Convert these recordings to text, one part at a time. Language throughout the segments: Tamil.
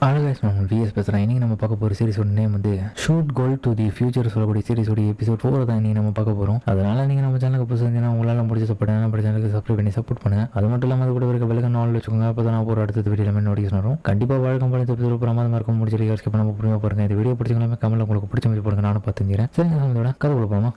நான் விஎஸ் பேசுகிறேன். இன்றைக்கி நம்ம பார்க்க போகிற சீரிஸோட நேம் வந்து shoot goal to the future சொல்லக்கூடிய சீரிஸோட எபிசோட் 4 தான் இன்றைக்கி நம்ம பார்க்க போகிறோம். அதனால் நீங்கள் நம்ம சேனலுக்கு புதுசாக இருந்தீங்கன்னா உங்களால் முடிஞ்ச சப்போர்ட் நம்ம சேனலுக்கு சப்ஸ்கிரைப் பண்ணி சப்போர்ட் பண்ணுங்கள். அது மட்டும் இல்லாமல் அது கூட இருக்க விலக நாள் வச்சுக்கோங்க. அப்போ தான் நான் ஒரு அடுத்த வீடியோ எல்லாமே நோட்டீஸ் வரும். கண்டிப்பாக வழக்கம் போல எபிசோட் பிரமாதமாக இருக்கும். முடிச்சு ஸ்கிப் பண்ணாமல் புரியாமல் பாருங்கள். இந்த வீடியோ பிடிச்சிங்களாமே கமெண்ட்டில் உங்களுக்கு பிடிச்ச மாதிரி பாருங்கள். நானும் பார்த்துக்கிறேன். சரிங்க, நம்மளோட கதை கொடுப்போமா.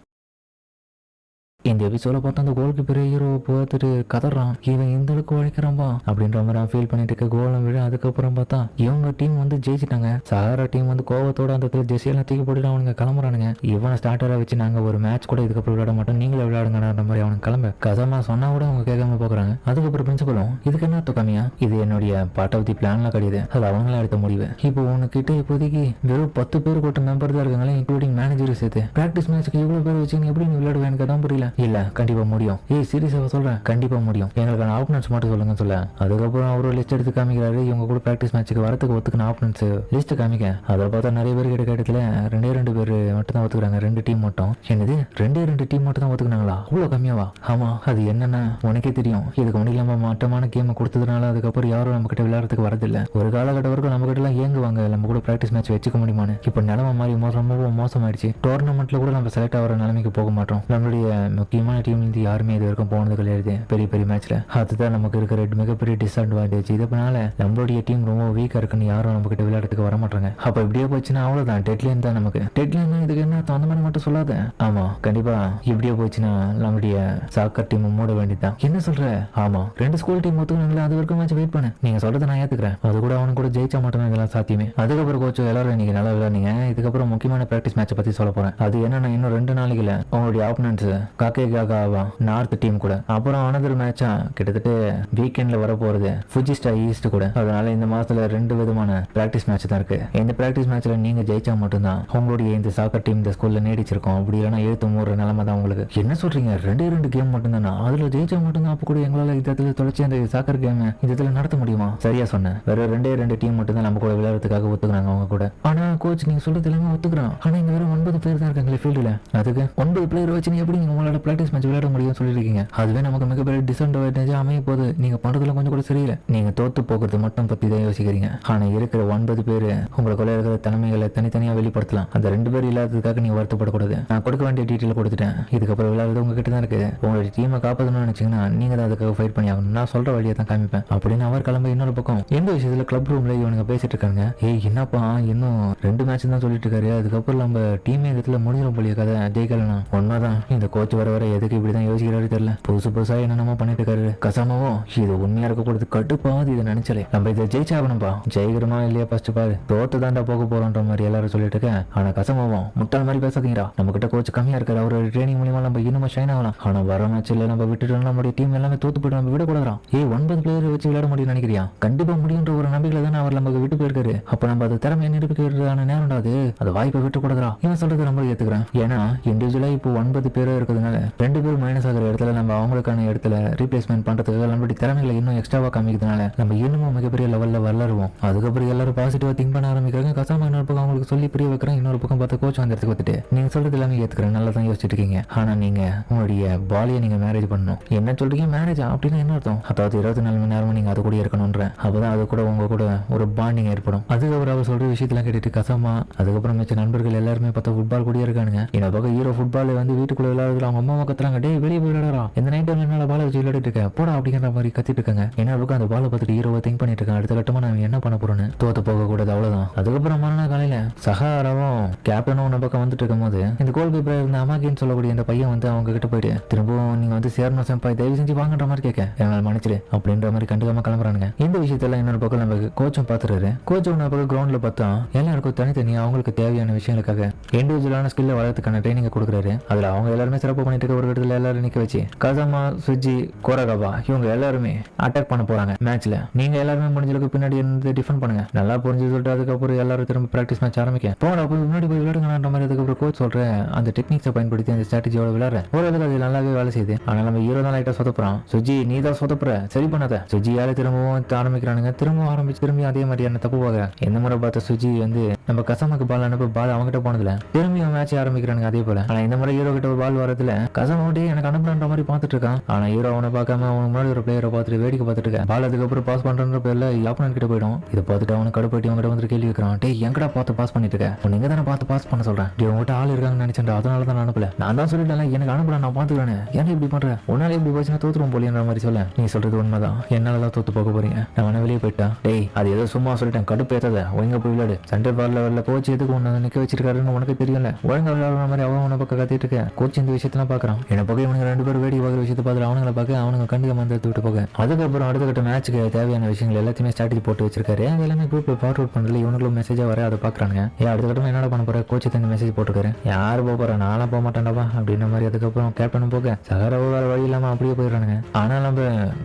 இந்த எபிசோட பார்த்தா அந்த கோலுக்கு பெரிய ஹீரோவை பார்த்துட்டு கதறான். இவன் இந்த அளவுக்கு உழைக்கிறான்பா அப்படின்ற மாதிரி அவன் ஃபீல் பண்ணிட்டு இருக்க கோலம் விட. அதுக்கப்புறம் பார்த்தா இவங்க டீம் வந்து ஜெயிச்சிட்டாங்க. சஹாரா டீம் வந்து கோவத்தோட அந்த இடத்துல ஜெர்சியெல்லாம் தூக்கி போட்டுட்டு அவனுங்க கிளம்புறானுங்க. இவனை ஸ்டார்டராக வச்சு நாங்கள் ஒரு மேட்ச் கூட இதுக்கப்புறம் விளையாட மாட்டோம், நீங்களே விளையாடுங்கன்ற மாதிரி அவனுக்கு கிளம்ப. கதமா சொன்னா கூட அவங்க கேட்காம போக்குறாங்க. அதுக்கப்புறம் பிரின்சிபலும் இதுக்கு என்ன அர்த்தம் கம்மியா, இது என்னுடைய பார்ட் ஆஃப் தி பிளான்லாம் கிடையாது, அது அவங்களே எடுத்த முடிவு. இப்போ உனக்கிட்ட இப்போதைக்கு வெறும் 10 பேர் கொட்ட மெம்பர் தான் இருக்காங்களே, இன்க்ளூடிங் மேனேஜர் சேர்த்து. பிராக்டிஸ் மேட்ச்க்கு இவ்வளவு பேர் வச்சு எப்படி நீ விளையாடுவேன் எனக்கு தான் புரியல. இல்ல கண்டிப்பா முடியும். சீரியஸாக சொல்றேன், கண்டிப்பா முடியும். எங்களுக்கான ஆப்னன்ஸ் மட்டும் சொல்லுங்க சொல்ல. அதுக்கப்புறம் அவரு லிஸ்ட் எடுத்து காமிக்கிறாரு. இவங்க கூட பிராக்டிஸ் மேட்சுக்கு வரத்துக்கு ஒத்துக்கின ஆப்னன்ஸ் லிஸ்ட் காமிக்க. அதில் பார்த்தா நிறைய பேர் கிடைக்க இடத்துல 2 பேர் மட்டும் தான் ஒத்துக்கிறாங்க. 2 டீம் மட்டும். என்னது 2 டீம் மட்டும் தான் ஒத்துக்கினாங்களா? அவ்வளோ கம்மியாவா? ஆமா, அது என்னன்னா உனக்கே தெரியும். இதுக்கு முன்னாடி நம்ம மட்டமான கேம் கொடுத்ததுனால அதுக்கப்புறம் யாரும் நம்ம கிட்ட விளையாடுறதுக்கு வரதில்லை. ஒரு காலகட்டம் வரைக்கும் நம்ம கிட்ட எல்லாம் ஏங்குவாங்க நம்ம கூட பிராக்டிஸ் மேட்ச் வச்சுக்க முடியுமான்னு. இப்போ நிலைமை மாதிரி ரொம்ப மோசமாயிடுச்சு. டோர்னமெண்ட்ல கூட நம்ம செலக்ட் ஆகிற நிலைமைக்கு போக மாட்டோம். நம்மளுடைய முக்கியமான டீம்லேருந்து யாருமே இது வரைக்கும் போனது கிடையாது பெரிய பெரிய மேட்ச்ல. அதுதான் நமக்கு இருக்கிற மிகப்பெரிய டிஸ்அட்வான்டேஜ். இதனால நம்மளுடைய டீம் ரொம்ப வீக்கா இருக்குன்னு யாரும் நம்ம கிட்ட விளையாடுறதுக்கு வர மாட்டாங்க. அப்ப இப்படியே போச்சுன்னா அவ்வளவுதான், டெட்லைன் தான் நமக்கு. டெட்லைன் இதுக்கு என்ன அந்த மாதிரி மட்டும் சொல்லாத. ஆமா கண்டிப்பா இப்படியே போச்சுன்னா நம்மளுடைய சாக்கர் டீம் மூட வேண்டியதுதான். என்ன சொல்ற? ஆமா 2 ஸ்கூல் டீம் ஒத்துக்கணுங்களா, அது வரைக்கும் மேட்ச் வெயிட் பண்ணு. நீங்க சொல்றதை நான் ஏத்துக்கிறேன். அது கூட அவனுக்கு கூட ஜெயிச்சா மட்டும் இதெல்லாம் சாத்தியமே. அதுக்கப்புறம் கோச் எல்லாரும் இன்னைக்கு நல்லா விளையாடுங்க. இதுக்கப்புறம் முக்கியமான பிராக்டிஸ் மேட்சை பத்தி சொல்ல போறேன். அது என்னன்னா இன்னும் 2 நாளைக்குல உங்களுடைய ஆப்பனன்ஸ் காக்கே காகாவா நார்த் டீம் கூட. அப்புறம் அனதர் மேட்சா கிட்டத்தட்ட வீக்கெண்ட்ல வர போறது ஃபுஜி ஸ்டார் ஈஸ்ட் கூட. அதனால இந்த மாசத்துல 2 விதமான பிராக்டிஸ் மேட்ச் தான் இருக்கு. இந்த பிராக்டிஸ் மேட்ச்ல நீங்க ஜெயிச்சா மட்டும்தான் உங்களுடைய இந்த சாக்கர் டீம் இந்த ஸ்கூல்ல நீடிச்சிருக்கும். அப்படி இல்லைன்னா எழுத்து மூற நிலைமை தான் உங்களுக்கு. என்ன சொல்றீங்க? 2 கேம் மட்டும் தானா? அதுல ஜெயிச்சா மட்டும்தான் அப்ப கூட எங்களால இந்த தொலைச்சி அந்த சாக்கர் கேம் இந்த நடத்த முடியுமா? சரியா சொன்னேன். வேற 2 டீம் மட்டும் தான் நம்ம கூட விளையாடுறதுக்காக ஒத்துக்கிறாங்க அவங்க கூட. ஆனா கோச் நீங்க சொல்றது எல்லாமே ஒத்துக்கிறான். ஆனா இங்க வேற 9 பேர் தான் இருக்காங்களே ஃபீல்டுல. அதுக்கு 9 பிளேயர் வச்சு எப்படி நீங்க உங்களோட பிராக்டிஸ் மேட்ச் விளையாட முடியும்னு சொல்லிருக்கீங்க. அதுவே நமக்கு மிகப்பெரிய டிஸ்அட்வான்டேஜ் அமைய போது. நீங்க பண்றதுல கொஞ்சம் கூட சரியில்லை. நீங்க தோத்து போகிறது மட்டும் பத்தி தான் யோசிக்கிறீங்க. ஆனா இருக்கிற 9 பேரு உங்களுக்குள்ள இருக்கிற தனிமைகளை தனித்தனியா வெளிப்படுத்தலாம். அந்த 2 பேர் இல்லாததுக்காக நீங்க வருத்தப்படக்கூடாது. நான் கொடுக்க வேண்டிய டீட்டெயில் கொடுத்துட்டேன். இதுக்கப்புறம் விளையாடுறது உங்ககிட்ட தான் இருக்கு. உங்களுடைய டீமை காப்பாற்றணும்னு நினைச்சீங்கன்னா நீங்க தான் அதுக்காக ஃபைட் பண்ணி ஆகணும். நான் சொல்ற வழியை தான் காமிப்பேன் அப்படின்னு அவர் கிளம்ப. இன்னொரு பக்கம் எந்த விஷயத்துல கிளப் ரூம்ல இவனுங்க பேசிட்டு இருக்காங்க. என்னப்பா இன்னும் 2 மேட்ச் தான் சொல்லிட்டு இருக்காரு. அதுக்கப்புறம் நம்ம டீமே இடத்துல முடிஞ்சிடும் போலிய கதை ஜெயிக்கலாம். உண்மைதான். இந்த கோச் வர எதுக்கு இப்படிதான் யோசிக்கிறாரு தெரியல. புதுசா என்னென்னமோ பண்ணிட்டு இருக்காரு. கசாமவோ இது உண்மையா இருக்க கூடாது. கட்டுப்பாது இதை நினைச்சலே. நம்ம இதை ஜெயிச்சாகணும்பா. ஜெயிக்கிறோமா இல்லையா ஃபர்ஸ்ட் பாரு. தோத்து தாண்டா போக போறோன்ற மாதிரி எல்லாரும் சொல்லிட்டு இருக்கேன். ஆனா கசாமவும் முட்டாள் மாதிரி பேசாதீங்கடா. நம்ம கிட்ட கோச் கம்மியா இருக்காரு. அவரோட ட்ரைனிங் மூலியமா நம்ம இன்னும் ஷைன் ஆகலாம். ஆனா வர மேட்ச்ல நம்ம விட்டுட்டோம். நம்மளுடைய டீம் எல்லாமே தோத்து போயிட்டு நம்ம விடக்கூடாதான். 9 பிளேயர் வச்சு விளையாட முடியும்னு நினைக்கிறியா? கண்டிப்பா முடியுன்ற ஒரு நம்பிக்கையில தானே அவர் நமக்கு விட்டு போயிருக்காரு. அப்ப நம்ம அது திறமையை நிரூபிக்கிறதான நேரம் அது. அந்த வாய்ப்பை விட்டு கொடுக்குறா. இவன் சொல்றது நம்ம ஏத்துக்கிறேன். ஏன்னா இண்டிவிஜுவலா இப்போ 9 பேர் இருக்கிறதுனால 2 பேர் மைனஸ் ஆகிற இடத்துல நம்ம அவங்களுக்கான இடத்துல ரீப்ளேஸ்மெண்ட் பண்றதுக்கு நம்மளுடைய திறமைகளை இன்னும் எக்ஸ்ட்ராவா காமிக்கிறதுனால நம்ம இன்னமும் மிகப்பெரிய லெவல்ல வளருவோம். அதுக்கப்புறம் எல்லாரும் பாசிட்டிவா திங்க் பண்ண ஆரம்பிக்கிறாங்க. கசாம இன்னொரு பக்கம் அவங்களுக்கு சொல்லி புரிய வைக்கிறேன். இன்னொரு பக்கம் பார்த்து கோச் அந்த இடத்துக்கு வந்துட்டு நீங்க சொல்றது எல்லாமே ஏத்துக்கிறேன், நல்லா தான் யோசிச்சுட்டு இருக்கீங்க. ஆனா நீங்க உங்களுடைய பாலியை நீங்க மேரேஜ் பண்ணணும். என்ன சொல்றீங்க மேரேஜ் அப்படின்னா என்ன அர்த்தம்? அதாவது 24 மணி நேரமும் நீங்க அது கூட இருக்கணும்ன்ற. அப்பதான் அது கூட உங்க கூட ஒரு பாண்டிங் ஏற்படும். அதுக்கப்புறம் அவர் சொல்ற விஷயத்தெல்லாம் கேட்டுட்டு கசாமா அதுக்கப்புறம் மிச்ச நண்பர்கள் எல்லாருமே பார்த்தா ஃபுட்பால் கூட இருக்கானுங்க. இந்த பக்கம் ஹீரோ ஃபுட்பால் வந்து வீட்டுக்குள்ள விளையாடுற அவங்க அம்மா கத்துறாங்க. டே வெளியே போய் விளையாடுறா, இந்த நைட் என்னால பாலை வச்சு விளையாடிட்டு இருக்க போடா அப்படிங்கிற மாதிரி கத்திட்டு இருக்காங்க. என்ன பக்கம் அந்த பாலை பார்த்துட்டு ஹீரோவை திங்க் பண்ணிட்டு இருக்காங்க. அடுத்த கட்டமா நான் என்ன பண்ண போறேன்னு. தோத்து போக கூடாது அவ்வளவுதான். அதுக்கப்புறம் மறுநாள் காலையில சஹாராவும் கேப்டனும் ஒரு பக்கம் வந்துட்டு இருக்கும் போது இந்த கோல் கீப்பர் இருந்த அமாகின்னு சொல்லக்கூடிய இந்த பையன் வந்து அவங்க கிட்ட போயிட்டு திரும்பவும் நீங்க வந்து சேரணும் செம்பாய் தயவு செஞ்சு வாங்கன்ற மாதிரி கேட்க என்னால் மன்னிச்சிரு அப்படின்ற மாதிரி கண்டுக்காம கிளம்புறானுங்க. இந்த விஷயத்தெல்லாம் இன்னொரு பக்கம் நம்ம கோச்சும் பாத்துறாரு. கோச் ஒன்று பக்கம் கிரவுண்ட்ல பார்த்தா எல்லாருக்கும் தனித்தனியா அவங்களுக்கு தேவையான விஷயங்களுக்காக இண்டிவிஜுவலான ஸ்கில்ல வளர்த்துக்கான ட்ரைனிங் கொடுக்குறாரு. அதுல அவங்க எல்லாருமே சிறப்பு பண்ணிட்டு இருக்க ஒரு இடத்துல எல்லாரும் நிக்க வச்சு கசாமா சுஜி கோரகாவா இவங்க எல்லாருமே அட்டாக் பண்ண போறாங்க மேட்ச்ல. நீங்க எல்லாருமே முடிஞ்சளவுக்கு பின்னாடி இருந்து டிஃபெண்ட் பண்ணுங்க. நல்லா புரிஞ்சு சொல்லிட்டு அதுக்கப்புறம் எல்லாரும் திரும்ப பிராக்டிஸ் மேட்ச் ஆரம்பிக்க போட முன்னாடி போய் விளையாடுங்கன்ற மாதிரி. அதுக்கப்புறம் கோச் சொல்ற அந்த டெக்னிக்ஸை பயன்படுத்தி அந்த ஸ்ட்ராட்டஜியோட விளையாடுற ஓரளவுக்கு அது நல்லாவே வேலை செய்யுது. ஆனா நம்ம ஹீரோ தான் லைட்டா சொதப்புறான். சுஜி நீ தான் சொதப்புற, சரி பண்ணாத. சுஜியால திரும்பவும் ஆரம்பிக்கிறானுங்க. திரும்பி அதே மாதிரியான தப்பு பார்க்குறேன். எந்த முறை பார்த்த சுஜி வந்து நம்ம கசாமாக்கு பால் அனுப்ப பால் அவங்ககிட்ட போனதுல திரும்பி மேட்ச் ஆரம்பிக்கிறானுங்க அதே போல. ஆனா இந்த முறை ஹீரோ கிட்ட ஒரு பால் வரதுல கசமா எனக்கு அனுப்புற மாதிரி பார்த்துட்டு இருக்கான். ஆனா ஹீரோ அவனை பார்க்காம அவனுக்கு முன்னாடி ஒரு பிளேயரை பார்த்துட்டு வேடிக்கை பார்த்துட்டு இருக்கேன். பால் அதுக்கப்புறம் பாஸ் பண்ற பேர்ல ஆப்போனன்ட் கிட்ட போயிடும். இதை பார்த்துட்டு அவனுக்கு கடுப்பாட்டி அவங்ககிட்ட வந்து கேள்வி வைக்கிறான். டேய் எங்கடா பார்த்து பாஸ் பண்ணிட்டு இருக்க? உன்னை தானே பார்த்து பாஸ் பண்ண சொல்றேன். உங்ககிட்ட ஆள் இருக்காங்கன்னு நினைச்சேன், அதனால தான் அனுப்பல. நான் தான் சொல்லிட்டேன் எனக்கு அனுப்பல, நான் பாத்துக்கிறேன். ஏன்னா இப்படி பண்ற? உன்னால இப்படி போச்சுன்னா தோத்துரும் போலின்ற மாதிரி சொல்ல. நீ சொல்றது உண்மைதான், என்னாலதான் தோத்து போக போறீங்க. நான் வெளியே போயிட்டா. டேய் அது ஏதோ சும்மா சொல்லிட்டேன், கடுப்பு ஏத்தாத. ஒழுங்கா போய் விளையாடு. சென்டர் பால் லெவல்ல கோச் எதுக்கு உன்னை நிக்க வச்சிருக்காருன்னு உனக்கு தெரியல. ஒழுங்கா விளையாடுற மாதிரி அவன் உன பக்கம் கத்திட்டு இருக்க. கோச் இந்த விஷயத்தான் பாக்குறான். என்ன பக்கம் இவனுக்கு 2 பேரும் வேடி பார்க்குற விஷயத்தை பார்த்து அவனுங்களை பார்க்க அவனுங்க கண்டுக்க வந்து விட்டு போக. அதுக்கப்புறம் அடுத்த கட்ட மேட்சுக்கு தேவையான விஷயங்கள் எல்லாத்தையுமே ஸ்ட்ராட்டஜி போட்டு வச்சிருக்காரு. அது எல்லாமே குரூப்ல ஃபார்வர்ட் பண்றதுல இவனுங்களும் மெசேஜா வர அதை பாக்குறாங்க. அடுத்த கட்டமா என்னடா பண்ண போற? கோச் தங்க மெசேஜ் போட்டுருக்காரு. யாரு போறா? நானும் போக மாட்டேன்டாப்பா அப்படின்ற மாதிரி. அதுக்கப்புறம் கேப்டனும் போக சகரவோ வேற வழி இல்லாம அப்படியே போயிடுறானுங்க. ஆனா நம்ம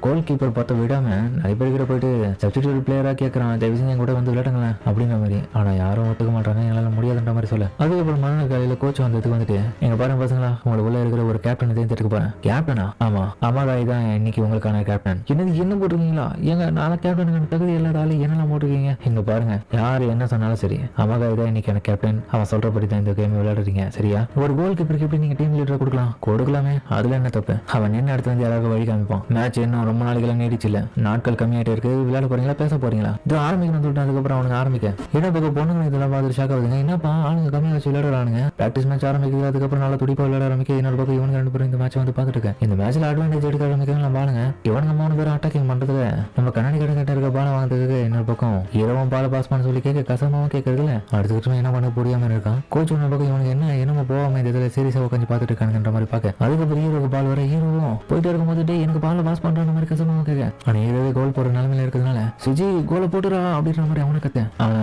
கோல் கீப்பர் பார்த்து விடாம நிறைய பேர் கிட்ட போயிட்டு சப்ஸ்டிடியூட் பிளேயரா கேட்கறான், தயவுசெஞ்சு என் கூட வந்து விளையாடுங்களேன் அப்படின்ற மாதிரி. ஆனா யாரும் ஒத்துக்க மாட்டாங்க, எங்களால முடியாதுன்ற மாதிரி சொல்ல. அதுக்கப்புறம் மறுநாள் காலையில கோச் வந்ததுக்கு வந்துட்டு எங்க பாருங்க பசங்களா, உங்களுக்கு உள்ள இருக்கிற ஒரு கேப்டன் தேர்ந்தெடுக்க போறேன். கேப்டனா? ஆமா அம்மாதாய் தான் இன்னைக்கு உங்களுக்கான கேப்டன். என்ன போட்டிருக்கீங்களா? எங்க நான் கேப்டனுக்கு தகுதி இல்லாத ஆளு என்னெல்லாம் போட்டிருக்கீங்க? இங்க பாருங்க, யாரு என்ன சொன்னாலும் சரி, அம்மாதாய் தான் இன்னைக்கு எனக்கு கேப்டன். அவன் சொல்றபடி தான் இந்த கேம் விளையாடுறீங்க, சரியா? ஒரு கோல் கீப்பருக்கு எப்படி நீங்க டீம் லீடர் கொடுக்கலாமே, அதுல என்ன தப்பு? அவன் என்ன அடுத்து வந்து யாராவது வழி காமிப்பான். மேட்ச் இன்னும் ரொம்ப நாளைக்கெல்லாம் நீடிச்சு இல்ல, நாட்கள் கம்மியாயிட்டே இருக்கு. விளையாட போறீங்களா பேச போறீங்களா? இது ஆரம்பிக்கணும் சொல்லிட்டு அதுக்கப்புறம் அவனுக்கு ஆரம்பிக்க என்ன பக்கம் பொண்ணுங்க இதெல்லாம் பார்த்து ஷாக் ஆகுதுங்க. என்னப்பா ஆளுங்க கம்மியா வச்சு விளையாடுறானுங்க. பிராக்டிஸ் மேட்ச் ஆரம்பிக்குது, அதுக்கப்புறம் நல்லா துடிப்பா விளையாட ஆரம்பிக்க. இன்னொரு பக்கம் இவங்க 2 பேரும் இந்த மேட்ச் வந்து பார்த்துட்டு இருக்கேன். இந்த மேட்ச்ல அட்வான்டேஜ் எடுக்க ஆரம்பிக்கிறாங்க நம்ம ஆளுங்க. இவனுங்க 3 பேரும் அட்டாக்கிங் பண்றதுல நம்ம கண்ணாடி கிட்ட இருக்க பால வாங்குறதுக்கு இன்னொரு பக்கம் இரவும் பால பாஸ் பண்ண சொல்லி கேட்க கசமாவும் கேட்கறதுல அடுத்த என்ன பண்ண புரியாம இருக்கான். கோச் ஒன்று பக்கம் இவனுக்கு என்னமோ போகாம இந்த இதில் சீரியஸா உட்காந்து பார்த்துட்டு இருக்கானுன்ற மாதிரி பார்க்க. அதுக்கப்புறம் ஹீரோக்கு பால் வர ஹீரோவும் போயிட்டு இருக்கும்போது டே எனக்கு பால பாஸ் பண்ற மாதிரி கசமாவும் கேட்க. ஆனா ஹீரோவே கோல் போடுற நிலைமையில இருக்கிறதுனால சுஜி கோலை போட்டுறா அப்படின்ற மாதிரி அவனை கத்த. ஆனா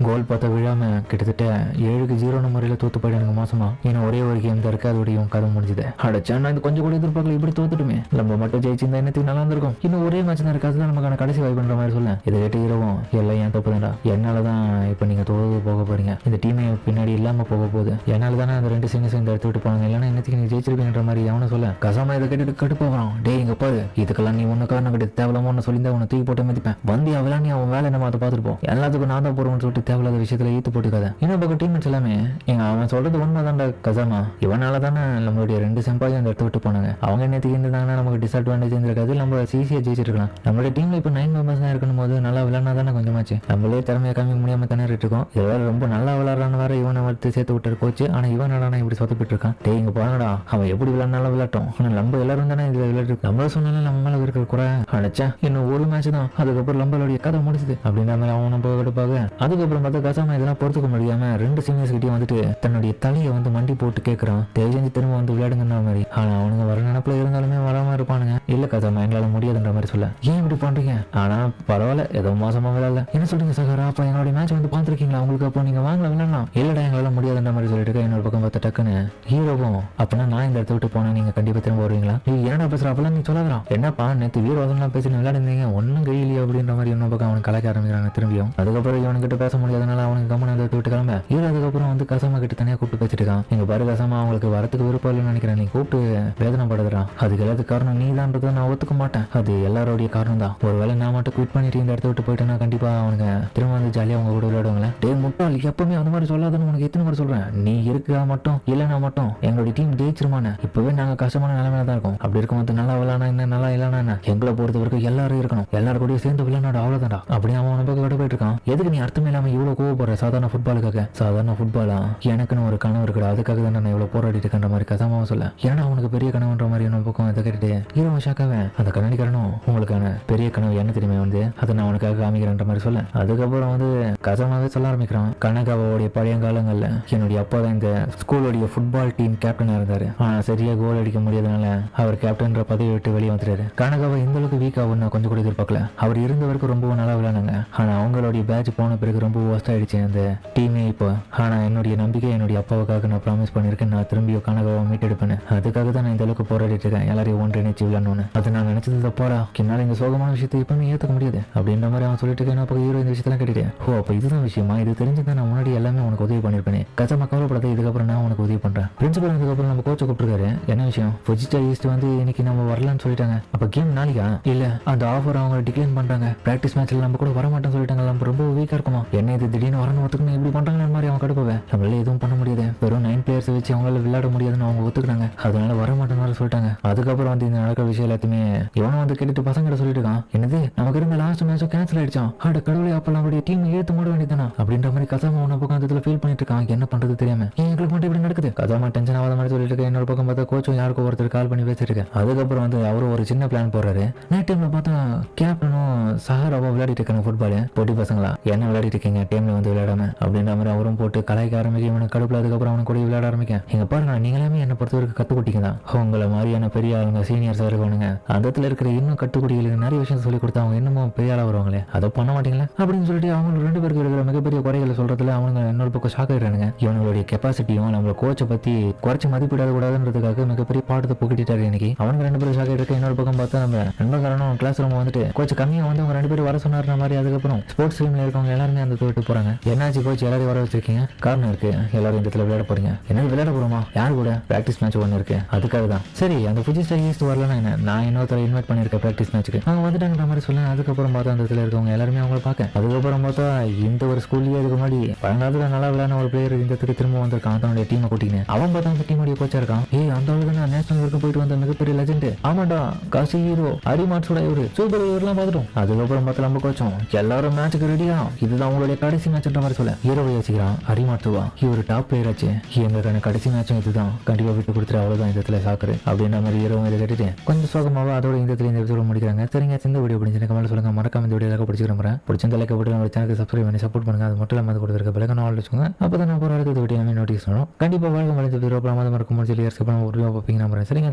கோல் பார்த்தா விழாம கிட்டத்தட்ட 7-0 முறையில தோத்து போயிட்டு மோசமா. ஏன்னா ஒரே ஒரு கேம் தான் இருக்கு, அதோட இவன் கதை முடிஞ்சது. அடைச்சா நான் கொஞ்சம் கூட எதிர்பார்க்கல, இப்படி தோத்துட்டுமே. நம்ம மட்டும் ஜெயிச்சிருந்தா என்னத்துக்கு நல்லா இருந்திருக்கும். இன்னும் ஒரே மேட்ச் தான் இருக்கு, அதுதான் நமக்கான கடைசி வாய்ப்பு பண்ற மாதிரி சொல்ல. இதை கேட்டு ஹீரோவும் எல்லாம் ஏன் தப்பு தான்டா, என்னாலதான் இப்ப நீங்க தோது போக போறீங்க. இந்த டீமே பின்னாடி இல்லாம போக போகுது. என்னால தானே அந்த 2 சீனியர்ஸ் இந்த எடுத்து விட்டு போனாங்க, இல்லைன்னா என்னத்துக்கு நீங்க ஜெயிச்சிருப்பீங்கன்ற மாதிரி அவனை சொல்ல. கசாம இதை கேட்டுட்டு கடுப்பா வரான். டே இங்க பாரு, இதுக்கெல்லாம் நீ ஒண்ணு காரணம் கிடையாது, தேவையில்லாம சொல்லியிருந்தா அவனை தூக்கி போட்டு மதிப்பேன். வந்து அவளா நீ அவன் வேலை நம்ம அதை பார்த்துட்டு போ. எல்லாத்துக்கும் நான் தான் போறோம்னு சொல்லிட்டு தேவையில்லாத விஷயத்துல ஈத்து போட்டுக்காத. இன்னும் பக்கம் டீம்மேட்ஸ் எல்லாமே எங்க அவன் சொல்றது உண்மைதான்டா கசாமா, இவனால தானே நம்மளுடைய 2 செம்பாயும் அந்த இடத்த விட்டு போனாங்க. அவங்க என்னத்துக்கு இருந்தாங்கன்னா நமக்கு டிஸ்அட்வான்டேஜ் இருக்காது, நம்ம ஈஸியா ஜெயிச்சிருக்கலாம். நம்மளுடைய டீம்ல இப்ப 9 மெம்பர்ஸ் தான் இருக்கணும் போது நல்லா விளையாடினா தானே கொஞ்சமாச்சு. நம்மளே திறமையை காமிக்க முடியாம தானே இருக்கோம். இதை ரொம்ப நல்லா விளையாடுறான்னு வேற இவனை வந்து சேர்த்து விட்டாரு கோச்சு. ஆனா இவன் நடனா இப்படி சொத்தப்பட்டு இருக்கான். டே இங்க பாருங்கடா, அவன் எப்படி விளையாடுனாலும் விளையாட்டும். ஆனா நம்ம எல்லாரும் தானே இதுல விளையாட்டு நம்ம சொன்னாலும் நம்ம மேல இருக்கிற கூட அடைச்சா இன்னும் ஒரு மேட்ச் தான், அதுக்கப்புறம் நம்மளுடைய கதை முடிச்சுது அப்படின்ற மாதிரி அவன் நம்ம எடுப்பாங்க. அதுக்கப்புறம் பார்த்தா கசாம இதெல்லாம் பொறுத்துக்க முடியாம 2 சீனியர்ஸ் கிட்டயும் வந்துட்டு தன்னுடைய தலையை வந்து மண்டி போட்டு கேட்கறான், தயவு செஞ்சு திரும்ப வந்து விளையாடுங்கன்ற மாதிரி. ஆனா அவனுங்க வர நினைப்புல இருந்தாலுமே வராம இருப்பானுங்க. இல்ல கசாம எங்களால முடியாதுன்ற மாதிரி சொல்ல. ஏன் இப்படி பண்றீங்க? ஆனா பரவாயில்ல, ஏதோ மோசமா விளையாடல. என்ன சொல்றீங்க சகரா? அப்ப என்னோட மேட்ச் வந்து பாத்துருக்கீங்களா? உங்களுக்கு அப்போ நீங்க வாங்கல விளையாடலாம். இல்லடா எங்களால முடியாதுன்ற மாதிரி சொல்லிட்டு இன்னொரு பக்கம் பார்த்த டக்குன்னு ஹீரோவும் அப்படின்னா நான் இந்த இடத்த விட்டு போனா நீங்க கண்டிப்பா திரும்ப வருவீங்களா? நீ என்னடா பேசுற? அப்பெல்லாம் நீ சொல்லாதான். என்னப்பா நேற்று வீரவாசம்லாம் பேசி விளையாடுறீங்க, ஒன்னும் கையிலையே அப்படின்ற மாதிரி இன்னொரு பக்கம் அவனுக்கு கலாய்க்க ஆரம்பிக்கிறாங்க திரும்பியும். அதுக்கப்புறம் இவனுக்கிட்ட பேச முடியாதனால அவனுக்கு கம்மன் அந்த விட்டு கிளம்ப. ஹீரோ அதுக்கப்புறம் வந்து கசாமா கிட்ட தனியா கூப்பிட்டு பேசிட்டு இருக்கான். எங்க பாரு கசாமா, அவங்களுக்கு வரத்துக்கு விருப்பம் இல்லைன்னு நினைக்கிறேன், நீ கூப்பிட்டு வேதனை படுறா. அதுக்கு எல்லாத்துக்கு காரணம் நீ தான்றதை நான் ஒத்துக்க மாட்டேன். அது எல்லாரோடைய காரணம் தான். ஒருவேளை நான் மட்டும் குவிட் பண்ணிட்டு இந்த இடத்த விட்டு போயிட்டேன்னா கண்டிப்பா அவனுக்கு திரும்ப வந்து ஜாலியா அவங்க கூட விளையாடுவாங்களே. டே முட்டாள், எப்பவுமே அந்த மாதிரி சொல்லாதுன்னு உனக்கு எத்தனை முறை சொல்றேன். நீ இருக்கா மட்டும் இல்லைன்னா மட்டும் எங்களுடைய டீம் ஜெயிச்சிருமான. இப்பவே நாங்க கஷ்டமான நிலைமையில தான் இருக்கோம். அப்படி இருக்கும்போது நல்லா விளையாடா என்ன, நல்லா இல்லைன்னா என்ன, எங்களை பொறுத்த வரைக்கும் எல்லாரும் இருக்கணும், எல்லாரும் கூட சேர்ந்து விளையாட அவ்வளவுதான்டா அப்படி அவன் உனக்கு விட போயிட்டு இருக்கான். எதுக்கு நீ அர்த்தமே இல்லாம இவ்வளவு கோவப்படுற? சாதாரண ஃபுட்பாலுக்காக? சாதாரண ஃபுட்பாலா? எனக்குன்னு ஒரு கனவு இருக்குடா, அதுக்காக தான் நான் இவ்வளவு போராடிட்டு இருக்கின்ற மாதிரி கசாமாவும் சொல்ல. ஏன்னா அவனுக்கு பெரிய கனவுன்ற மாதிரி என்ன பக்கம் இதை கேட்டுட்டு ஹீரோ ஷாக்காவே அந்த கண்ணாடிக்காரனும் உங்களுக்கான பெரிய கனவு என்ன தெரியுமே வந்து அதை நான் உனக்காக காமிக்கிறேன்ற மாதிரி சொல்ல. அதுக்கப்புறம் வந்து கசாமாவே சொல்ல ஆரம்பிக்கிறான். கனகாவோடைய பழைய காலங்கள்ல என்னுடைய அப்பா தான் இந்த ஸ்கூலோடைய ஃபுட்பால் டீம் கேப்டனா இருந்தாரு. ஆனா சரியா கோல் அடிக்க முடியாதனால அவர் கேப்டன்ற பதவி விட்டு வெளியே வந்துட்டாரு. கனகாவை இந்த அளவுக்கு வீக் ஆகும் நான் கொஞ்சம் கூட எதிர்பார்க்கல. அவர் இருந்த வரைக்கும் ரொம்ப நல்லா விளையாடுங்க. ஆனா அவங்களுடைய பேட்ச் போன பிறகு ரொம்ப ஒஸ்ட் ஆயிடுச்சு அந்த டீமே இப்போ. ஆனா என்னுடைய நம்பிக்கை என்னுடைய அப்பாவுக்காக நான் ப்ராமிஸ் பண்ணிருக்கேன், நான் திரும்பி கனகாவை மீட்டெடுப்பேன். அதுக்காக தான் நான் இந்த அளவுக்கு போராடிட்டு இருக்கேன், எல்லாரையும் ஒன்றிணைச்சு விளையாடணும்னு. அது நான் நினைச்சது தப்பாடா, என்னால இந்த சோகமான விஷயத்தை எப்பவுமே ஏத்துக்க முடியாது அப்படின்ற மாதிரி அவன் சொல்லிட்டு இருக்கேன். அப்போ ஹீரோ இந்த விஷயத்தெல்லாம் கேட்டுட்டு ஓ அப்ப இதுதான் விஷயமா, இது தெரிஞ்சுதான் நான் முன்னாடி எல்லாமே உனக்கு உதவி பண்ணிருப்பேன். கச்சமா கவலைப்படாத, இதுக்கப்புறம் நான் உனக்கு உதவி பண்றேன். பிரின்சிபல் இதுக்கப்புறம் நம்ம கோச்சை கூப்பிட்டுருக்காரு. என்ன விஷயம்? ஃபுஜிட்டா ஈஸ்ட் வந்து இன்னைக்கு நம்ம வரலான்னு சொல்லிட்டாங்க. அப்ப கேம் நாளைக்கா? இல்ல அந்த ஆஃபர் அவங்க டிக்ளைன் பண்றாங்க. பிராக்டிஸ் மேட்ச்ல நம்ம கூட வர மாட்டோம்னு சொல்லிட்டாங்க. நம்ம ரொம்ப வீக்கா இருக்குமா? என்ன இது திடீர்னு வரணும் ஒத்துக்கணும் இப்படி பண்றாங்க மாதிரி அவன் கடுப்பவே. நம்மளால எதுவும் பண்ண முடியாது. வெறும் 9 பிளேயர்ஸ் வச்சு அவங்களால விளையாட முடியாதுன்னு அவங்க ஒத்துக்கிட்டு ஒத்துக்கிட்டாங்க. அதனால வர மாட்டேன்னு சொல்லிட்டாங்க. அதுக்கப்புறம் வந்து இந்த நடக்கிற விஷயம் எல்லாத்தையுமே இவனும் வந்து கேட்டுட்டு பசங்கிட்ட சொல்லிட்டு இருக்கான். என்னது நமக்கு இருந்த லாஸ்ட் மேட்சும் கேன்சல் ஆயிடுச்சான். அட கடவுளே, அப்ப நம்மளுடைய டீம் ஏத்து மூட வேண்டியதானா அப்படின்ற மாதிரி கசாமா உன்ன பக்கம் அந்த ஃபீல் பண்ணிட்டு இருக்கான். என்ன பண்றது தெரியாம எங்களுக்கு மட்டும் இப்படி நடக்குது. கசாமா டென்ஷன் ஆகாத மாதிரி சொல்லிட்டு இருக்க. இன்னொரு பக்கம் பார்த்தா கோச்சும் யாருக்கும் ஒருத்தர் கால் பண்ணி பேசிட்டு இருக்கு. அதுக்கப்புறம் வந்து அவரும் ஒரு சின்ன பிளான் போடுறாரு. நைட் டைம்ல பார்த்தா கேப்டனும் சஹாராவும் விளையாடிட்டு இருக்காங்க ஃபுட்பால். பொட்டி பசங்களா என்ன விளையாடிட்டு இருக்கீங்க டைம்ல வந்து விளையாடாம அப்படின்ற மாதிரி அவரும் போட்டு கலாய்க்க ஆரம்பிக்க. இவனுக்கு கடுப்புல அதுக்கப்புறம் அவனுக்கு கூட விளையாட ஆரம்பிக்க. எங்க பாருங்க, நீங்களாமே என்ன பொறுத்த வரைக்கும் கத்துக்குட்டிங்க தான். உங்களை மாதிரியான பெரிய ஆளுங்க சீனியர்ஸா இருக்கவனுங்க அந்த இடத்துல இருக்கிற இன்னும் கட்டுக்குடிகளுக்கு நிறைய விஷயம் சொல்லி கொடுத்தா அவங்க இன்னமும் பெரிய ஆளா வருவாங்களே, அதை பண்ண மாட்டீங்களா அப்படின்னு சொல்லிட்டு அவங்க 2 பேருக்கு இருக்கிற மிகப்பெரிய குறைகளை சொல்றதுல அவங்க இன்னொரு பக்கம் ஷாக் ஆயிடுறானுங்க. இவனுடைய கெப்பாசிட்டியும் நம்மளோட கோச்சை பத்தி குறைச்சு மதிப்பிடாத கூடாதுன்றதுக்காக மிகப்பெரிய பாடத்தை போக்கிட்டாரு இன்னைக்கு. அவனுக்கு 2 பேரும் ஷாக் ஆயிருக்கு. இன்னொரு பக்கம் பார்த்தா நம்ம நண்பர்களும் கிளாஸ் ரூம் வந்துட்டு கோச் கம்மியா வந்து அவங்க 2 பேரும் வர சொன்னார் மாதிரி. அதுக்கப்புறம் ஸ்போர்ட்ஸ் டீம்ல இருக்கவங்க எல்லாருமே அந்த விட்டு போறாங்க. என்னாச்சு கோச் எல்லாரையும் வர வச்சிருக்கீங்க? காரணம் இருக்கு, எல்லாரும் இந்த இடத்துல விளையாட போறீங்க. என்ன விளையாட போறோமா? யார் கூட? பிராக்டிஸ் மேட்ச் ஒன்று இருக்கு, அதுக்காக தான். சரி, அந்த புஜி ஸ்டார் ஈஸ்ட் வரலன்னா என்ன, நான் இன்னொருத்தர இன்வைட் பண்ணிருக்கேன் பிராக்டிஸ் மேட்ச்சுக்கு, அவங்க வந்துட்டாங்கிற மாதிரி சொல்ல. அதுக்கப்புறம் பார்த்தா அந்த இடத்துல இருக்கவங்க எல்லாருமே அவங்கள பார்க்க. அதுக்கப்புறம் பார்த்தா இந்த ஒரு ஸ்கூல்லேயே இதுக்கு முன்னாடி பழங்காலத்துல நல்லா விளையாட ஒரு பிளேயர் இந்த இடத்துக்கு திரும்ப வந்திருக்கான். தன்னுடைய டீமை கூட்டிங்க. அவன் பார்த்தா அந்த டீமுடைய கோச்சா இருக்கான். அந்த அளவுக்கு நான் நேஷனல் வரைக்கும் போயிட்டு வந்த மிகப்பெரிய லெஜெண்ட். ஆமாண்டா, காசி ஹீரோ அரிமாட்ஸோட இவரு சூப்பர் இவரெல்லாம் பார்த்துட்டோம். அதுக்கப்புறம் பார்த்தா நம்ம கோச்சோம் எல்லாரும் மேட்சுக்கு ரெடியா, இதுதான் உங்களுடைய கடைசி மேட்ச்ன்ற மாதிரி சொல்ல. ஹீரோவை யோசிக்கிறான். அரிமாட்சுவா இவர் டாப் பிளேயர் ஆச்சு, எங்களுக்கான கடைசி மேட்சும் இதுதான், கண்டிப்பா விட்டு கொடுத்துரு, அவ்வளவுதான் இந்த இடத்துல சாக்குரு அப்படின்ற மாதிரி ஹீரோவும் இதை கேட்டுட்டு கொஞ்சம் சோகமாக அதோட இந்த இடத்துல இந்த எபிசோட முடிக்கிறாங்க. சரிங்க, இந்த வீடியோ பிடிச்சிருக்க கமெண்ட் சொல்லுங்க. மறக்காம இந்த வீடியோ பிடிச்சிருக்கிறேன். பிடிச்சிருந்த லைக் போட்டு நம்ம சேனலுக்கு சப்ஸ்கிரைப் பண்ணி சப்போர்ட் பண்ணுங்க. அது மட்டும் இல்லாமல் கொடுத்துருக்க பிள்ளைங்க நாள் வச்சுக்கோங்க. அப்பதான் நான் போகிற அடுத்த வீடியோ நோட்டீஸ் வரும். கண்டிப்பா வாழ்க்கை மறைஞ்ச வீடியோ மறக்கும் முடிச்சு ஒரு பார்ப்பீங்க நம்புறேன். சரிங்க,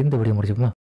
இந்த வீடியோ முடிச்சுப்போம்.